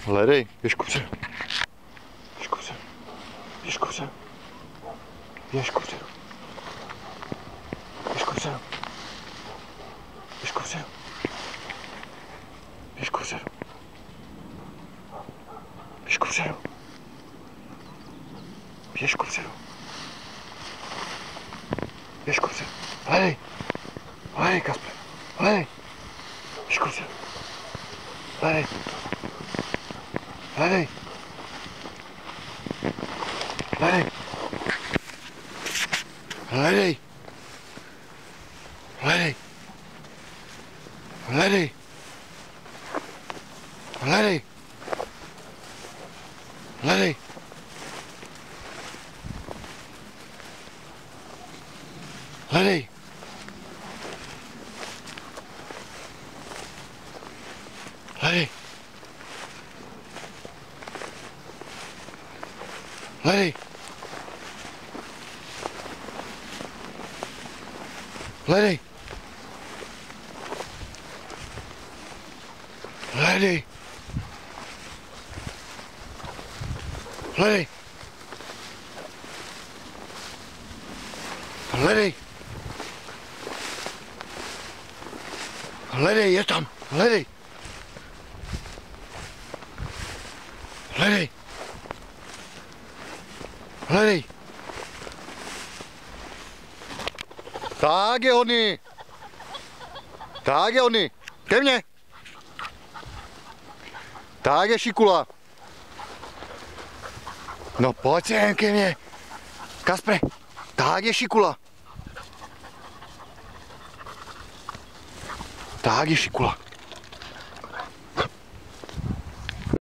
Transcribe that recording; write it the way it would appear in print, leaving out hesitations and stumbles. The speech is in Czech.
Hledej, běž kupředu. Běž kupředu. Běž kupředu. Běž kupředu. Běž kupředu. Běž kupředu. Běž kupředu. Běž kupředu. Běž kupředu. Běž kupředu. Hledej. Hledej, Kasper. Hledej. Běž kupředu. Hledej. Hledej. Hledej. Hledej. Hledej. Hledej. Hledej. Hledej. Hledej. Hledej. Hledej. Hledej. Hledej. Hledej. Hledej. Hledej, je tam. Hledej. Hledej. Hledej. Tak je hodný. Tak je hodný. Ke mně. Tak je šikula. No pojď sem ke mně. Kaspre, tak je šikula. Tak je šikula.